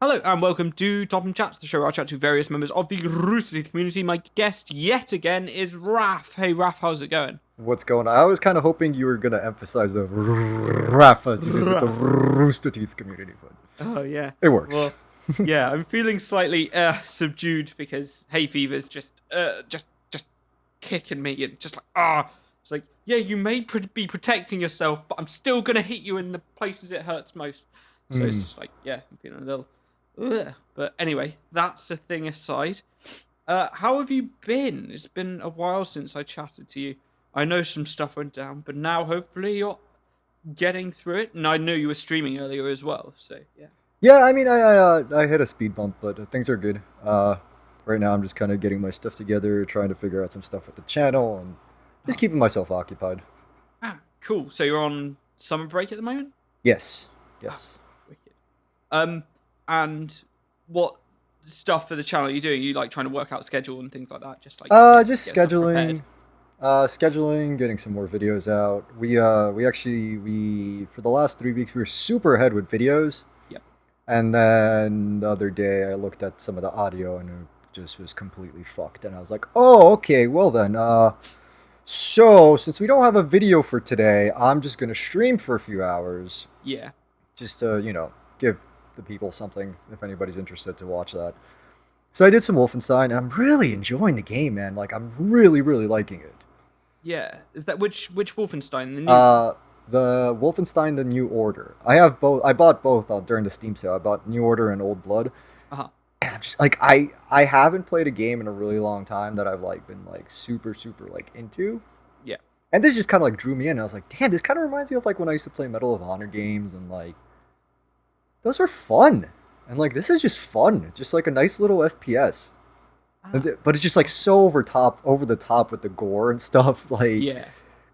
Hello and welcome to Topham Chats, the show where I chat to various members of the Rooster Teeth community. My guest yet again is Raph. Hey Raph, how's it going? What's going on? I was kind of hoping you were going to emphasize the RAF as you did with the Raph. Rooster Teeth community, but Oh yeah. it works. Well, yeah, I'm feeling slightly subdued because hay fever's just kicking me and just like It's like, yeah, you may be protecting yourself, but I'm still gonna hit you in the places it hurts most. So it's Hmm. just like, yeah, I'm feeling a little. Ugh. But anyway, that's a thing aside. How have you been? It's been a while since I chatted to you. I know some stuff went down, but now hopefully you're getting through it. And I knew you were streaming earlier as well, so yeah. Yeah, I mean, I hit a speed bump, but things are good. Right now I'm just kind of getting my stuff together, trying to figure out some stuff with the channel, and just Oh, keeping myself occupied. cool. So you're on summer break at the moment? Yes, Ah, yes. wicked. Um, and what stuff for the channel are you doing? You like trying to work out schedule and things like that, just like Just get stuff prepared. scheduling, getting some more videos out. We for the last 3 weeks we were super ahead with videos. Yep. And then the other day, I looked at some of the audio and it just was completely fucked. And I was like, oh, okay, well then, so since we don't have a video for today, I'm just gonna stream for a few hours, Yeah. just to, give the people something if anybody's interested to watch that. So I did some Wolfenstein, and I'm really enjoying the game, man. Like, I'm really, really liking it. Yeah. Is that which Wolfenstein? The new one? Uh, the Wolfenstein: The New Order. I have both. I bought both during the Steam sale. I bought New Order and Old Blood. Uh-huh. And I'm just like I haven't played a game in a really long time that I've like been like super like into. Yeah. And this just kind of like drew me in. I was like, damn, this kind of reminds me of like when I used to play Medal of Honor games, and like those were fun. And like this is just fun, just like a nice little FPS. Ah. But it's just like so over the top with the gore and stuff. Like Yeah.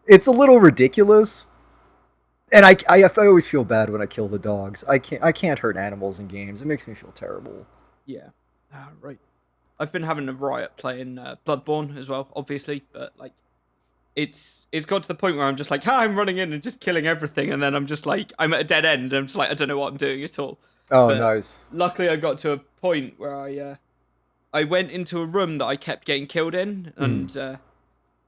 it's a little ridiculous. And I always feel bad when I kill the dogs. I can't hurt animals in games. It makes me feel terrible. Yeah. Ah, right. I've been having a riot playing Bloodborne as well, obviously, but like it's got to the point where I'm just like, I'm running in and just killing everything, and then I'm just like, I'm at a dead end. And I'm just like, I don't know what I'm doing at all. Oh, But nice. luckily, I got to a point where I went into a room that I kept getting killed in, Mm, and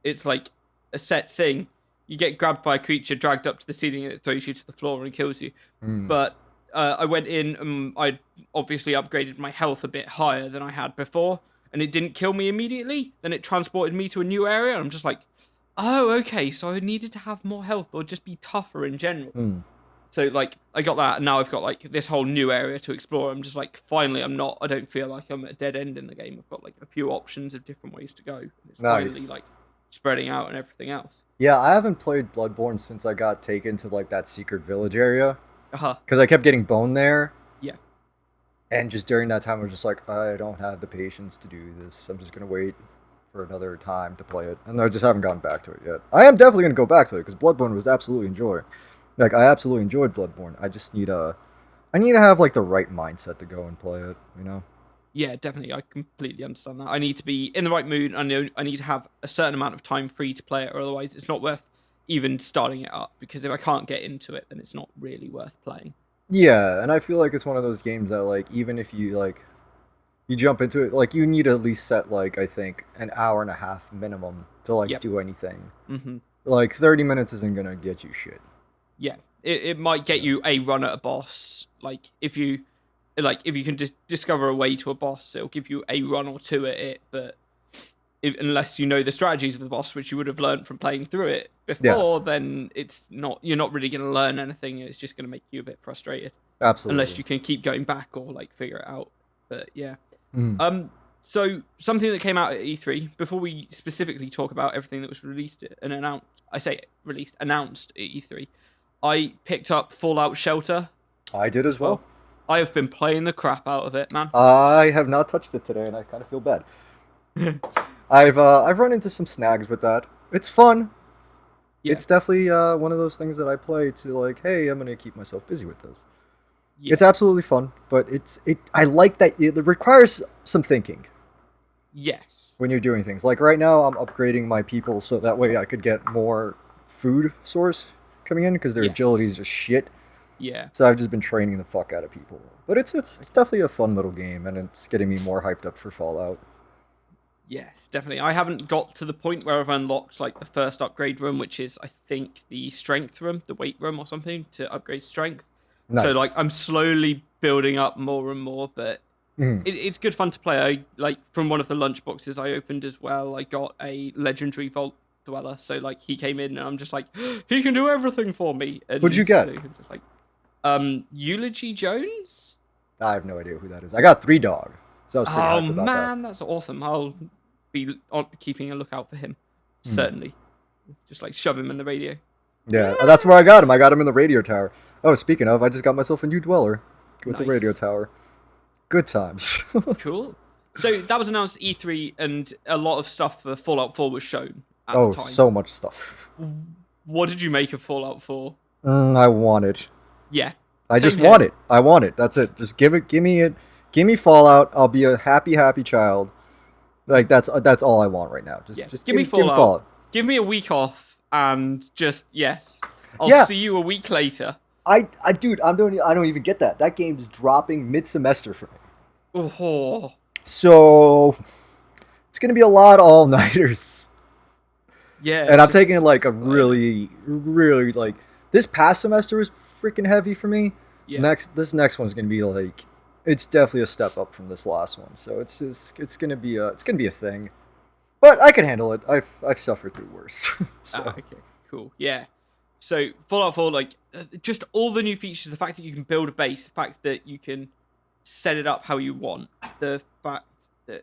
it's like a set thing. You get grabbed by a creature, dragged up to the ceiling, and it throws you to the floor and kills you. mm. But I went in and I obviously upgraded my health a bit higher than I had before, and it didn't kill me immediately. Then it transported me to a new area, and I'm just like, oh, okay, so I needed to have more health or just be tougher in general. Mm. So like I got that, and now I've got like this whole new area to explore. I'm just like, finally, I don't feel like I'm at a dead end in the game. I've got like a few options of different ways to go. And it's finally Nice. like spreading out and everything else. Yeah, I haven't played Bloodborne since I got taken to like that secret village area Uh-huh. because I kept getting boned there, Yeah. and just during that time I was just like, I don't have the patience to do this. I'm just gonna wait for another time to play it, and I just haven't gotten back to it yet. I am definitely gonna go back to it because Bloodborne was absolutely enjoying. Like I absolutely enjoyed Bloodborne. I need to have like the right mindset to go and play it. You know. Yeah, definitely. I completely understand that. I need to be in the right mood. I know I need to have a certain amount of time free to play it, or otherwise it's not worth even starting it up. Because if I can't get into it, then it's not really worth playing. Yeah, and I feel like it's one of those games that like even if you like you jump into it, like you need to at least set like I think an hour and a half minimum to like Yep. do anything. Hmm. Like 30 minutes isn't gonna get you shit. Yeah, it might get Yeah. you a run at a boss. If you can just discover a way to a boss, it'll give you a run or two at it. But unless you know the strategies of the boss, which you would have learned from playing through it Yeah, before, then it's not you're not really going to learn anything. It's just going to make you a bit frustrated unless absolutely. you can keep going back or like figure it out. But yeah. Mhm. So something that came out at E3 before we specifically talk about everything that was released and announced. I say released, announced at E3. I picked up Fallout Shelter I did as as well. well. I have been playing the crap out of it, man. I have not touched it today, and I kind of feel bad. I've run into some snags with that. It's fun. Yeah, It's definitely one of those things that I play to like, hey, I'm gonna keep myself busy with this. yeah, It's absolutely fun, but I like that it requires some thinking yes, when you're doing things. Like right now, I'm upgrading my people so that way I could get more food source coming in because their agility is yes. just shit. Yeah. So I've just been training the fuck out of people. But it's definitely a fun little game, and it's getting me more hyped up for Fallout. Yes, definitely. I haven't got to the point where I've unlocked like the first upgrade room, which is I think the strength room, the weight room or something to upgrade strength. So Nice. like I'm slowly building up more and more, but Mhm. it's good fun to play. I like from one of the lunch boxes I opened as well. I got a legendary vault dweller, so like he came in and I'm just like he can do everything for me, What'd you and get? just like Eulogy Jones. I have no idea who that is. I got 3 Dog, so I was pretty Oh hyped about that. man, that's awesome. I'll be keeping a lookout for him. Hmm. Certainly. Just like shove him in the radio. Yeah, that's where I got him. I got him in the radio tower. Oh, speaking of, I just got myself a new dweller with the radio Nice. tower. Good times. Cool. So that was announced at E3, and a lot of stuff for Fallout 4 was shown at the Oh, time. so much stuff. What did you make of Fallout 4? I want it. Yeah. I Same just here. want it. I want it. That's it. Just give it. Give me it. Give me Fallout. I'll be a happy, happy child. Like that's all I want right now. Yeah. Just Give me give me Fallout. Give me a week off, and just yes. I'll Yeah. see you a week later. Dude, I don't even get that. That game is dropping mid-semester for me. Oh. So it's gonna be a lot of all-nighters. Yeah. And I'm just taking it like a really, really like this past semester was freaking heavy for me. yeah. This next one's gonna be like it's definitely a step up from this last one. So it's gonna be a thing. But I can handle it. I've suffered through worse. So Okay, cool. Yeah. So Fallout 4, like, just all the new features, the fact that you can build a base, the fact that you can set it up how you want, the fact that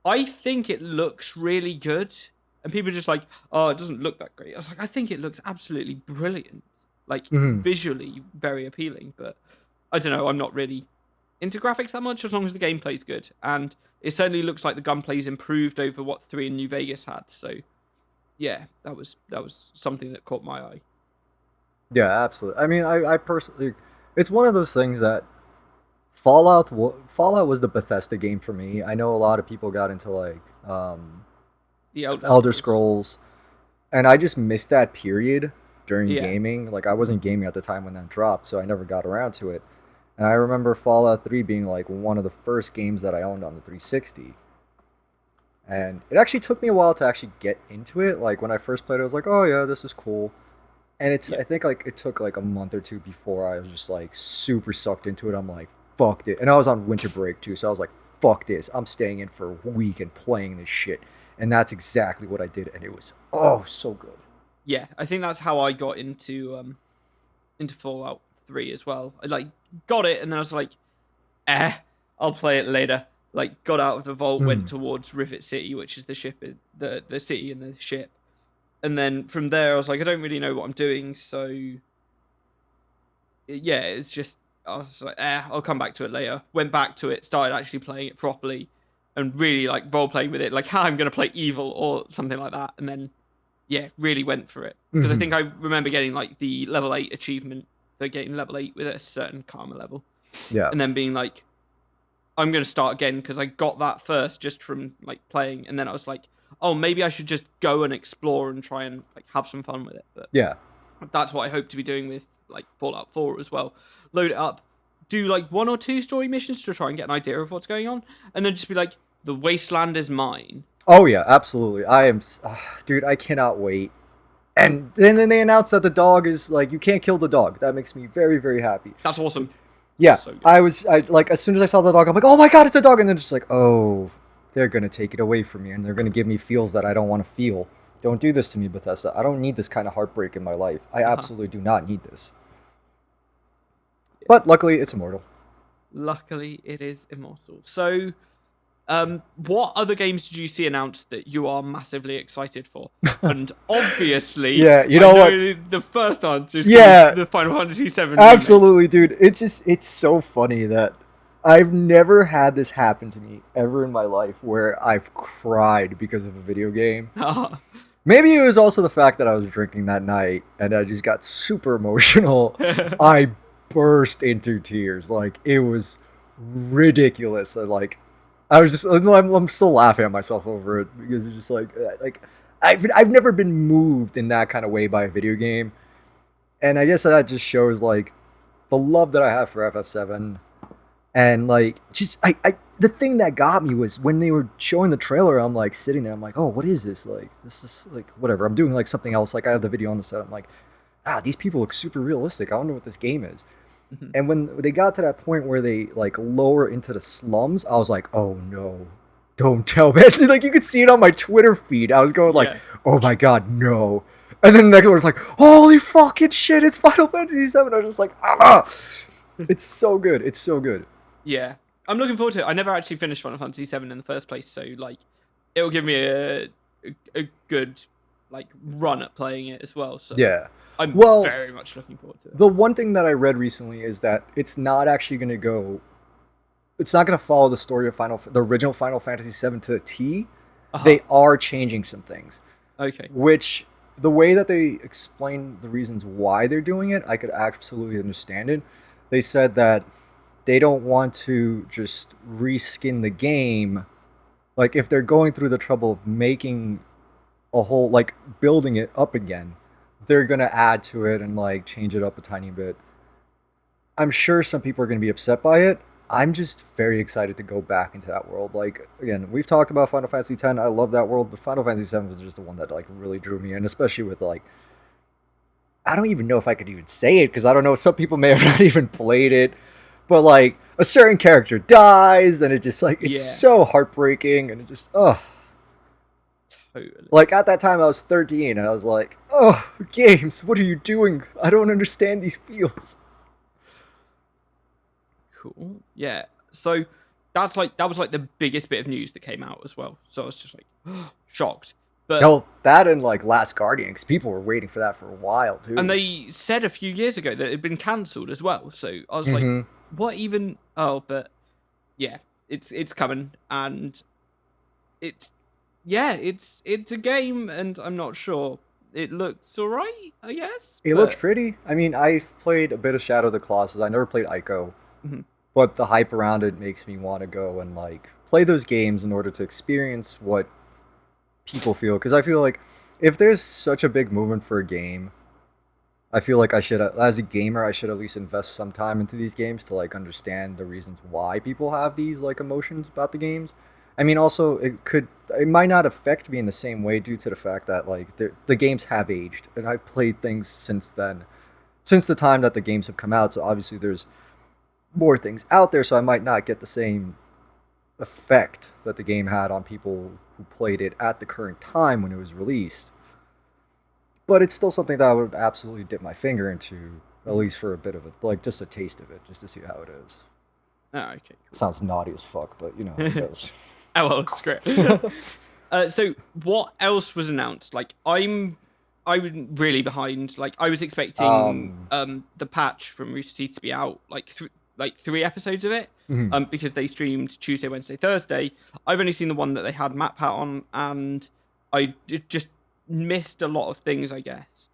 I think it looks really good, and people are just like, oh, it doesn't look that great. I was like, I think it looks absolutely brilliant, like mhm. visually very appealing. But I don't know, I'm not really into graphics that much as long as the gameplay's good, and it certainly looks like the gunplay's improved over what 3 in New Vegas had. So yeah, that was something that caught my eye. Yeah, absolutely. I mean, I personally, it's one of those things that Fallout was the Bethesda game for me. I know a lot of people got into like The Elder Elder Scrolls. Scrolls, and I just missed that period during Yeah, gaming. Like I wasn't gaming at the time when that dropped, so I never got around to it. And I remember Fallout 3 being like one of the first games that I owned on the 360. And it actually took me a while to actually get into it. Like when I first played it, I was like, "Oh yeah, this is cool." And yeah, I think like it took like a month or two before I was just like super sucked into it. I'm like, "Fuck it." And I was on winter break too, so I was like, "Fuck this. I'm staying in for a week and playing this shit." And that's exactly what I did, and it was so good. yeah. I think that's how I got into Fallout 3 as well. I like got it, and then I was like, I'll play it later. Like got out of the vault, went Mm. towards Rivet City, which is the ship, the city and the ship. And then from there, I was like, I don't really know what I'm doing, so yeah, it's just I was like, I'll come back to it later. Went back to it, started actually playing it properly, and really like role playing with it, like how I'm gonna play evil or something like that. And then yeah, really went for it because I Mhm. think I remember getting like the level 8 achievement for getting level 8 with a certain karma level, Yeah. and then being like, I'm gonna start again because I got that first just from like playing, and then I was like, oh, maybe I should just go and explore and try and like have some fun with it. But Yeah. that's what I hope to be doing with like Fallout 4 as well. Load it up, do like 1 or 2 story missions to try and get an idea of what's going on, and then just be like, the wasteland is mine. Oh yeah, absolutely. Dude, I cannot wait. And then they announced that the dog is like you can't kill the dog. That makes me very very happy. That's awesome. Yeah, So good. I like as soon as I saw the dog, I'm like, oh my god, it's a dog, and then just like, oh, they're gonna take it away from me, and they're gonna give me feels that I don't want to feel. Don't do this to me, Bethesda. I don't need this kind of heartbreak in my life. I absolutely do not need this. But luckily, it's immortal. Luckily, it is immortal. So, what other games did you see announced that you are massively excited for? And obviously, Yeah, you I know what? the first answer is Yeah, the Final Fantasy VII remake. absolutely, dude. It's so funny that I've never had this happen to me ever in my life where I've cried because of a video game. Maybe it was also the fact that I was drinking that night and I just got super emotional. I burst into tears. Like it was ridiculous. I was just I'm still laughing at myself over it because it's just like I've never been moved in that kind of way by a video game. And I guess that just shows like the love that I have for FF7, and like just the thing that got me was when they were showing the trailer. I'm like sitting there. I'm like, oh, what is this? Like this is like whatever. I'm doing like something else. Like I have the video on the set. I'm like, these people look super realistic. I wonder what this game is. Mhm. And when they got to that point where they like lower into the slums, I was like, oh no, don't tell me. Like you could see it on my Twitter feed. I was going like, Yeah. oh my god, no. And then the next one was like, holy fucking shit, it's Final Fantasy VII. I was just like, it's so good. It's so good. Yeah. I'm looking forward to it. I never actually finished Final Fantasy VII in the first place, so like it will give me a good like run at playing it as well. So Yeah. I'm Well, very much looking forward to it. the one thing that I read recently is that it's not actually going to go. It's not going to follow the story of the original Final Fantasy VII to the T. Uh-huh. They are changing some things. Okay. Which the way that they explain the reasons why they're doing it, I could absolutely understand it. They said that they don't want to just reskin the game. Like if they're going through the trouble of making a whole, like building it up again, they're gonna add to it and like change it up a tiny bit. I'm sure some people are gonna be upset by it. I'm just very excited to go back into that world. Like again, we've talked about Final Fantasy X. I love that world, but Final Fantasy VII was just the one that like really drew me in, especially with like I don't even know if I could even say it because I don't know. Some people may have not even played it, but like a certain character dies, and it just like it's Yeah. so heartbreaking, and it just Totally. like at that time I was 13, and I was like, oh, games, what are you doing? I don't understand these feels. Cool. Yeah. So that was like the biggest bit of news that came out as well. So I was just like shocked. But Hell, that and like Last Guardian, because people were waiting for that for a while too. and they said a few years ago that it had been cancelled as well. So I was like, Mhm. what even? Oh, but yeah, it's coming, and it's it's a game, and I'm not sure. It looks alright, I guess. It but, looks pretty. I mean, I've played a bit of Shadow of the Colossus. I never played Ico, Mhm. but the hype around it makes me want to go and like play those games in order to experience what people feel. Because I feel like if there's such a big movement for a game, I feel like I should, as a gamer, I should at least invest some time into these games to like understand the reasons why people have these like emotions about the games. I mean, also it might not affect me in the same way due to the fact that like the games have aged, and I've played things since then, since the time that the games have come out. So obviously there's more things out there, so I might not get the same effect that the game had on people who played it at the current time when it was released. But it's still something that I would absolutely dip my finger into, at least for a bit of it, like just a taste of it, just to see how it is. Oh, okay. It sounds naughty as fuck, but you know, it goes. Oh well, script. So what else was announced? Like I'm really behind. Like I was expecting the patch from Rooster Teeth to be out like 3 episodes of it. Mhm. Because they streamed Tuesday, Wednesday, Thursday. I've only seen the one that they had Map Hat on, and just missed a lot of things. I guess.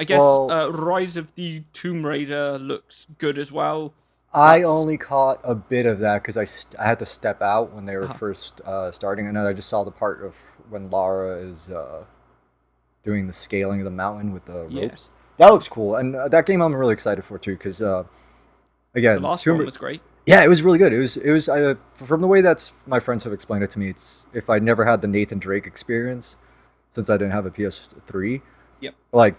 Well, Rise of the Tomb Raider looks good as well. I That's only caught a bit of that because I had to step out when they were uh first starting. And I just saw the part of when Lara is doing the scaling of the mountain with the yeah. ropes. That looks cool, and that game I'm really excited for too. Because The again, last one was great. yeah, it was really good. It was from the way that's my friends have explained it to me. It's if I never had the Nathan Drake experience, since I didn't have a PS3, Yep. like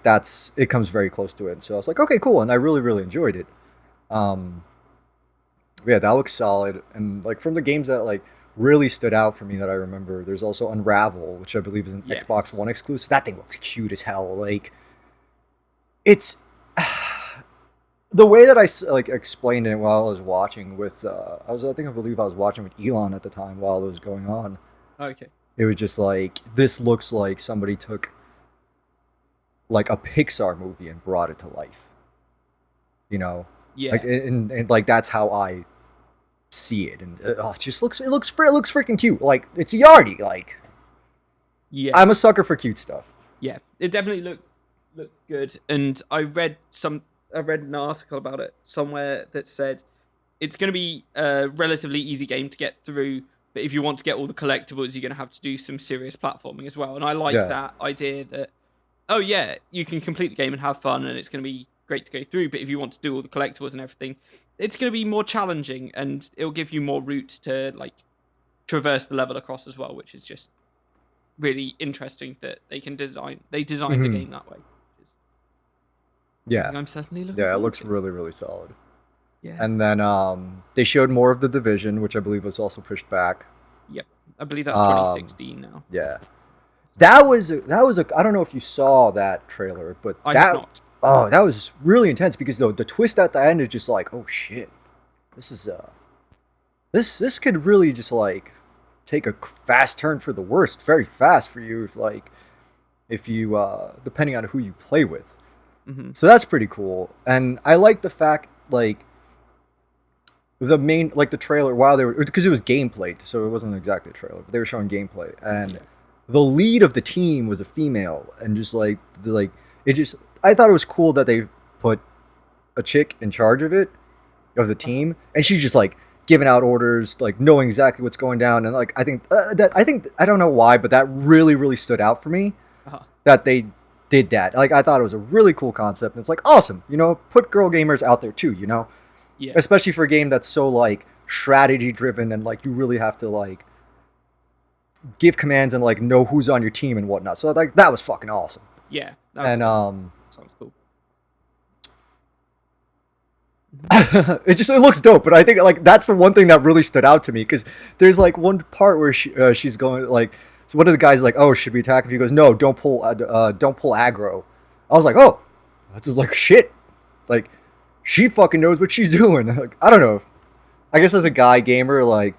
it comes very close to it. So I was like, okay, cool, and I really enjoyed it. Um, yeah, that looks solid. And like from the games that like really stood out for me that I remember, there's also Unravel, which I believe is an Yes. Xbox One exclusive. That thing looks cute as hell. Like it's the way that like explained it while I was watching with I believe I was watching with Elon at the time while it was going on. Okay. It was just like this looks like somebody took like a Pixar movie and brought it to life. You know, Yeah. like and like that's how I see it, and it just looks freaking cute. Like it's Yardy. Like Yeah. I'm a sucker for cute stuff. Yeah. It definitely looks good. And I read an article about it somewhere that said it's going to be a relatively easy game to get through, but if you want to get all the collectibles, you're going to have to do some serious platforming as well. And I like Yeah. that idea that, oh yeah, you can complete the game and have fun, and it's going to be great to go through. But if you want to do all the collectibles and everything, it's going to be more challenging, and it'll give you more routes to like traverse the level across as well, which is just really interesting that they designed the Mhm. game that way. Which is Yeah. something I'm certainly looking Yeah, it forward looks to. really, really solid. Yeah. And then they showed more of the Division, which I believe was also pushed back. Yep. I believe that's Um, 2016 now. yeah, that was a. I don't know if you saw that trailer, but I have not. that was really intense because the twist at the end is just like, oh shit, this is this could really just like take a fast turn for the worst, very fast for you if you depending on who you play with. Hmm. So that's pretty cool, and I like the fact like the main like the trailer while they were because it was gameplay, so it wasn't exactly a trailer, but they were showing gameplay, and Yeah. the lead of the team was a female, and just like it just I thought it was cool that they put a chick in charge of the Uh-huh. team, and she's just like giving out orders, like knowing exactly what's going down, and like I think I don't know why, but that really stood out for me Uh-huh. that they did that. Like I thought it was a really cool concept, and it's like awesome, put girl gamers out there too, Yeah. especially for a game that's so like strategy driven and like you really have to like give commands and like know who's on your team and whatnot. So like that was fucking awesome. Yeah. That And sounds cool. Hmm. it looks dope, but I think like that's the one thing that really stood out to me because there's like one part where she's going like so one of the guys like, oh, should we attack him? He goes, no, don't pull aggro. I was like, oh, that's like shit, like she fucking knows what she's doing. Like, I don't know, I guess as a guy gamer, like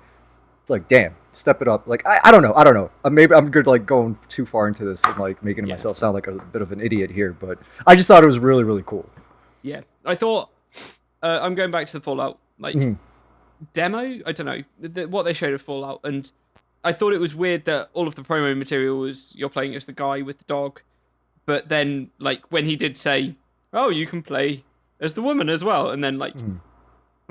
it's like damn, step it up. Like I don't know. Maybe I'm good like going too far into this and like making Yeah. myself sound like a bit of an idiot here, but I just thought it was really cool. Yeah. I thought I'm going back to the Fallout like Mhm. demo. I don't know what they showed of Fallout, and I thought it was weird that all of the promo material was you're playing as the guy with the dog, but then like when he did say, "Oh, you can play as the woman as well," and then like Mhm.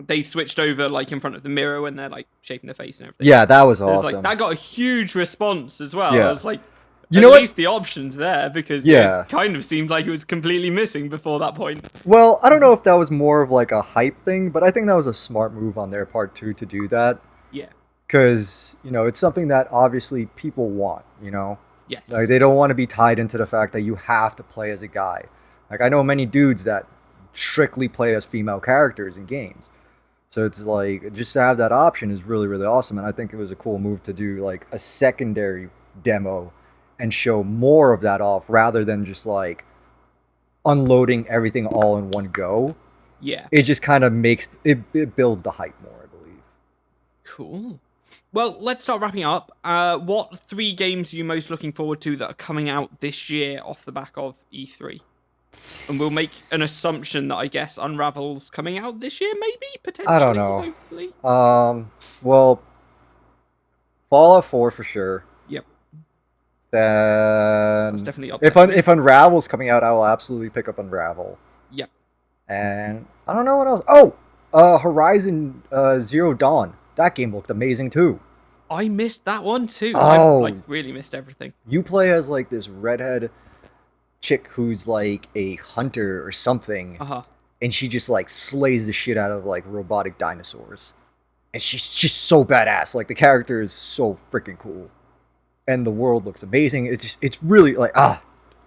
they switched over like in front of the mirror when they're like shaping their face and everything. Yeah, that was It was like awesome. that got a huge response as well. I Yeah. was like, You at know what? least the options there because Yeah. it kind of seemed like it was completely missing before that point. Well, I don't know if that was more of like a hype thing, but I think that was a smart move on their part too to do that Yeah. because, it's something that obviously people want. Like Yes. they don't want to be tied into the fact that you have to play as a guy. Like I know many dudes that strictly play as female characters in games. So it's like just to have that option is really awesome, and I think it was a cool move to do like a secondary demo and show more of that off rather than just like unloading everything all in one go. Yeah. It just kind of it builds the hype more, I believe. Cool. Well, let's start wrapping up. What 3 games are you most looking forward to that are coming out this year off the back of E3? And we'll make an assumption that I guess Unravel's coming out this year, maybe, I don't potentially, know. hopefully. Well, Fallout 4 for sure. Yep, that's Then definitely up there for me. if Unravel's coming out, I will absolutely pick up Unravel. Yep, And I don't know what else. Horizon Zero Dawn. That game looked amazing too. I missed that one too. I Oh, like really missed everything. you play as like this redhead chick who's like a hunter or something, Uh huh. and she just like slays the shit out of like robotic dinosaurs. And she's just so badass. Like the character is so freaking cool. And the world looks amazing. It's really like I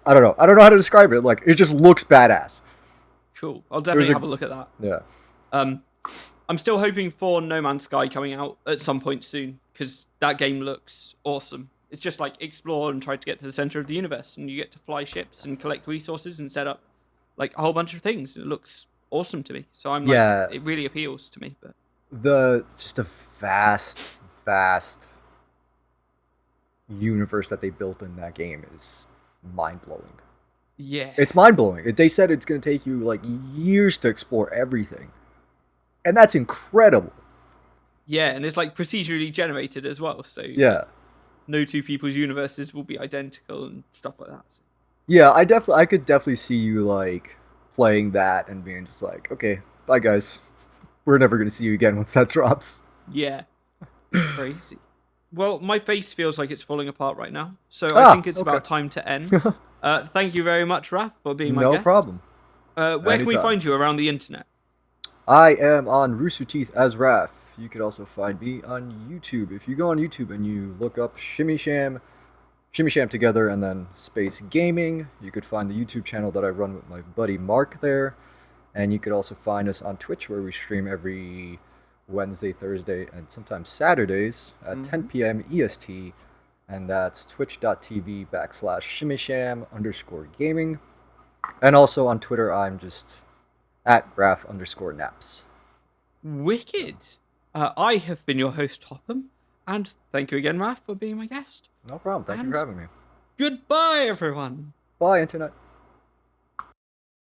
don't know. I don't know how to describe it. Like it just looks badass. Cool. I'll There's definitely a- have a look at that. Yeah. I'm still hoping for No Man's Sky coming out at some point soon because that game looks awesome. It's just like explore and try to get to the center of the universe, and you get to fly ships and collect resources and set up like a whole bunch of things. It looks awesome to me. So I'm like, Yeah. it really appeals to me. But Just a vast universe that they built in that game is mind blowing. yeah, It's mind blowing. They said it's going to take you like years to explore everything, and that's incredible. yeah, and it's like procedurally generated as well. So Yeah, no two people's universes will be identical and stuff like that. yeah. I could definitely see you like playing that and being just like, okay, bye guys, we're never going to see you again once that drops. Yeah, crazy. Well, my face feels like it's falling apart right now, so I think it's Okay. about time to end. Thank you very much, Raph, for being my No guest. problem. Where can we Anytime. find you around the internet? I am on Rooster Teeth as Raph. You could also find me on YouTube. If you go on YouTube and you look up Shimmy Sham together, and then Space Gaming, you could find the YouTube channel that I run with my buddy Mark there. And you could also find us on Twitch, where we stream every Wednesday, Thursday, and sometimes Saturdays at 10 p.m. EST. And that's twitch.tv/shimmysham_gaming. And also on Twitter, I'm just at Raph_naps. Wicked. I have been your host, Topham, and thank you again, Raf, for being my guest. No problem. Thank you And for having me. goodbye, everyone. Bye, Internet.